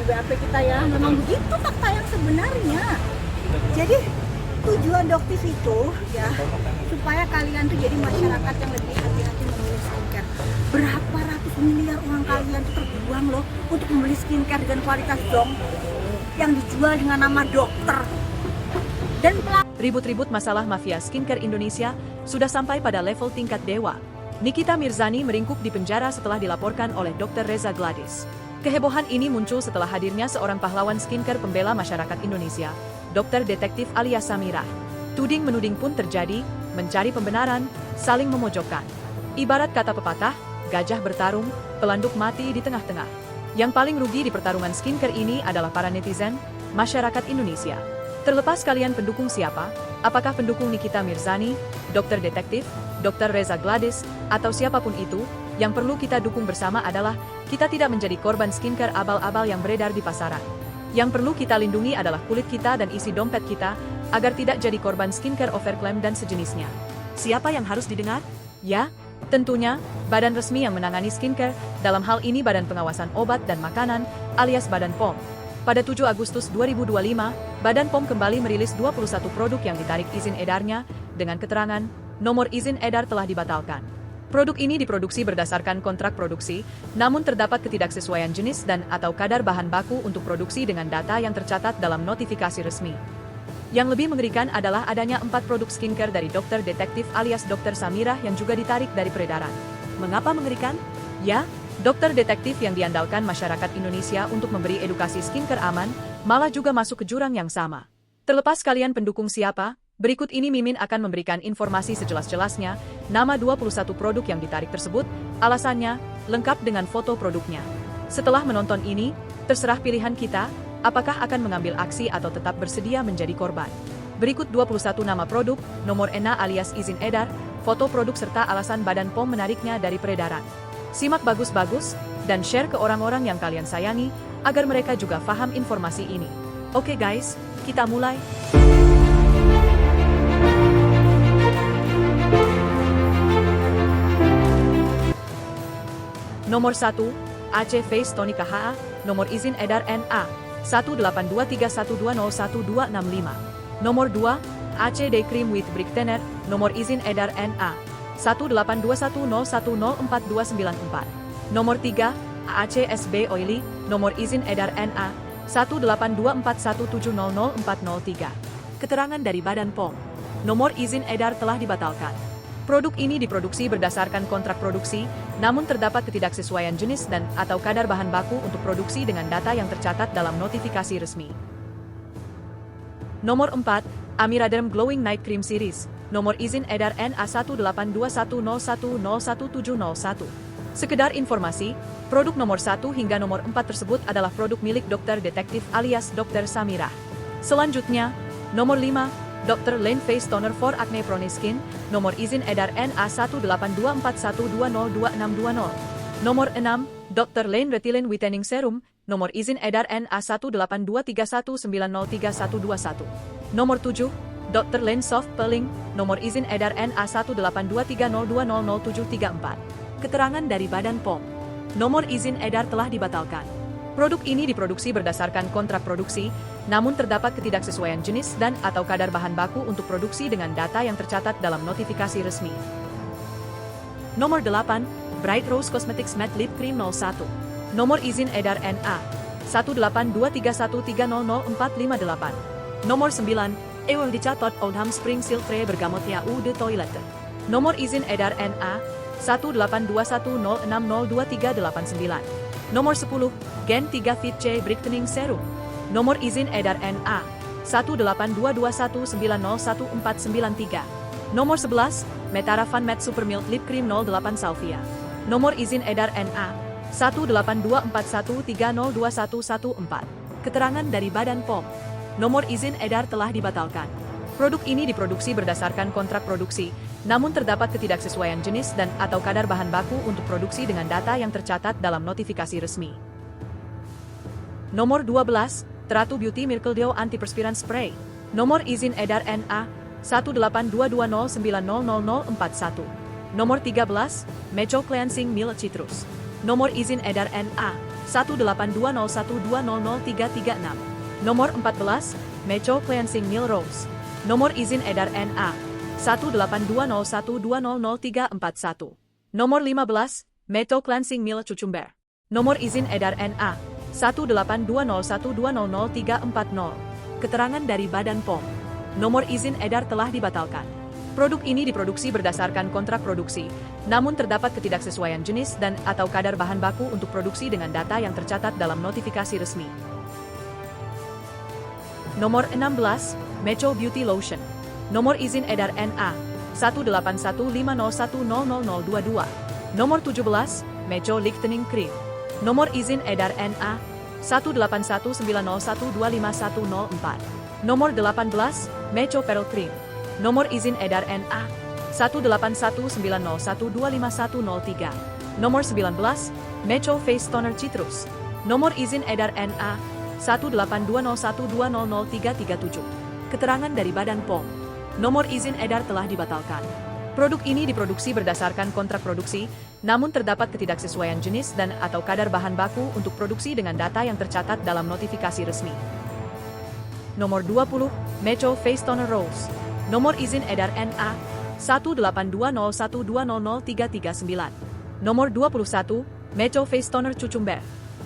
BAP kita ya. Memang begitu fakta yang sebenarnya. Jadi tujuan Doktif itu ya supaya kalian tuh jadi masyarakat yang lebih hati-hati memilih skincare. Berapa ratus miliar uang kalian tuh terbuang loh untuk membeli skincare dengan kualitas dong yang dijual dengan nama dokter. Dan ribut-ribut masalah mafia skincare Indonesia sudah sampai pada level tingkat dewa. Nikita Mirzani meringkuk di penjara setelah dilaporkan oleh Dr. Reza Gladys. Kehebohan ini muncul setelah hadirnya seorang pahlawan skincare pembela masyarakat Indonesia, Dokter Detektif alias Samirah. Tuding-menuding pun terjadi, mencari pembenaran, saling memojokkan. Ibarat kata pepatah, gajah bertarung, pelanduk mati di tengah-tengah. Yang paling rugi di pertarungan skincare ini adalah para netizen, masyarakat Indonesia. Terlepas kalian pendukung siapa, apakah pendukung Nikita Mirzani, Dokter Detektif, Dr. Reza Gladys, atau siapapun itu, yang perlu kita dukung bersama adalah kita tidak menjadi korban skincare abal-abal yang beredar di pasaran. Yang perlu kita lindungi adalah kulit kita dan isi dompet kita, agar tidak jadi korban skincare overclaim dan sejenisnya. Siapa yang harus didengar? Ya, tentunya, badan resmi yang menangani skincare, dalam hal ini Badan Pengawasan Obat dan Makanan, alias Badan POM. Pada 7 Agustus 2025, Badan POM kembali merilis 21 produk yang ditarik izin edarnya, dengan keterangan, nomor izin edar telah dibatalkan. Produk ini diproduksi berdasarkan kontrak produksi, namun terdapat ketidaksesuaian jenis dan atau kadar bahan baku untuk produksi dengan data yang tercatat dalam notifikasi resmi. Yang lebih mengerikan adalah adanya 4 produk skincare dari Dokter Detektif alias Dr. Samirah yang juga ditarik dari peredaran. Mengapa mengerikan? Ya, Dokter Detektif yang diandalkan masyarakat Indonesia untuk memberi edukasi skincare aman, malah juga masuk ke jurang yang sama. Terlepas kalian pendukung siapa, berikut ini Mimin akan memberikan informasi sejelas-jelasnya, nama 21 produk yang ditarik tersebut, alasannya, lengkap dengan foto produknya. Setelah menonton ini, terserah pilihan kita, apakah akan mengambil aksi atau tetap bersedia menjadi korban. Berikut 21 nama produk, nomor ENA alias izin edar, foto produk serta alasan Badan POM menariknya dari peredaran. Simak bagus-bagus, dan share ke orang-orang yang kalian sayangi, agar mereka juga paham informasi ini. Oke guys, kita mulai. Nomor 1, AC Face Tonica HA, nomor izin edar NA, 18231201265. Nomor 2, AC Day Cream with Brick Thinner, nomor izin edar NA, 18210104294. Nomor 3, AC SB Oily, nomor izin edar NA, 18241700403. Keterangan dari Badan POM. Nomor izin edar telah dibatalkan. Produk ini diproduksi berdasarkan kontrak produksi, namun terdapat ketidaksesuaian jenis dan atau kadar bahan baku untuk produksi dengan data yang tercatat dalam notifikasi resmi. Nomor 4, Amiraderm Glowing Night Cream Series, nomor izin edar NA 18210101701. Sekedar informasi, produk nomor 1 hingga nomor 4 tersebut adalah produk milik Dokter Detektif alias Dr. Samirah. Selanjutnya, nomor 5, Dr. Lane Face Toner for Acne Prone Skin, nomor izin edar NA 18241202620. Nomor 6, Dr. Lane Retinol Whitening Serum, nomor izin edar NA 18231903121. Nomor 7, Dr. Lane Soft Peeling, nomor izin edar NA 18230200734. Keterangan dari Badan POM. Nomor izin edar telah dibatalkan. Produk ini diproduksi berdasarkan kontrak produksi, namun terdapat ketidaksesuaian jenis dan atau kadar bahan baku untuk produksi dengan data yang tercatat dalam notifikasi resmi. Nomor 8, Bright Rose Cosmetics Matte Lip Cream 01. Nomor izin edar NA 18231300458. Nomor 9, Eau de Chatot Oldham Spring Siltre Bergamot Eau de Toilette. Nomor izin edar NA 18210602389. Nomor 10, Gen 3 Fit C Brightening Serum. Nomor izin edar NA 18221901493. Nomor 11, Metarafan Matte Super Milk Lip Cream 08 Salvia. Nomor izin edar NA 18241302114. Keterangan dari Badan POM. Nomor izin edar telah dibatalkan. Produk ini diproduksi berdasarkan kontrak produksi, namun terdapat ketidaksesuaian jenis dan atau kadar bahan baku untuk produksi dengan data yang tercatat dalam notifikasi resmi. Nomor 12, Teratu Beauty Miracle Deo Antiperspiran Spray. Nomor izin edar NA 18229000041. Nomor 13, Mecho Cleansing Milk Citrus. Nomor izin edar NA 18201200336. Nomor 14, Mecho Cleansing Meal Rose. Nomor izin edar NA 18201200341. Nomor 15, Mecho Cleansing Meal Cucumber. Nomor izin edar NA 18201200340. Keterangan dari Badan POM. Nomor izin edar telah dibatalkan. Produk ini diproduksi berdasarkan kontrak produksi, namun terdapat ketidaksesuaian jenis dan atau kadar bahan baku untuk produksi dengan data yang tercatat dalam notifikasi resmi. Nomor 16, Mecho Beauty Lotion. Nomor izin edar NA 18150100022. Nomor 17, Mecho Lightening Cream. Nomor izin edar NA 18190125104. Nomor 18, Mecho Pearl Cream. Nomor izin edar NA 18190125103. Nomor 19, Mecho Face Toner Citrus. Nomor izin edar NA 18201200337. Keterangan dari Badan POM. Nomor izin edar telah dibatalkan. Produk ini diproduksi berdasarkan kontrak produksi, namun terdapat ketidaksesuaian jenis dan atau kadar bahan baku untuk produksi dengan data yang tercatat dalam notifikasi resmi. Nomor 20, Mecho Face Toner Rose. Nomor izin edar NA 18201200339. Nomor 21, Mecho Face Toner Cucumber.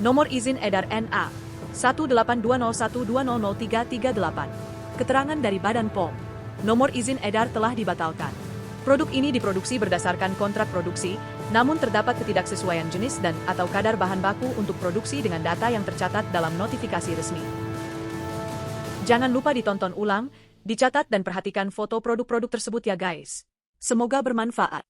Nomor izin edar NA 18201200338. Keterangan dari Badan POM. Nomor izin edar telah dibatalkan. Produk ini diproduksi berdasarkan kontrak produksi, namun terdapat ketidaksesuaian jenis dan atau kadar bahan baku untuk produksi dengan data yang tercatat dalam notifikasi resmi. Jangan lupa ditonton ulang, dicatat dan perhatikan foto produk-produk tersebut ya guys. Semoga bermanfaat.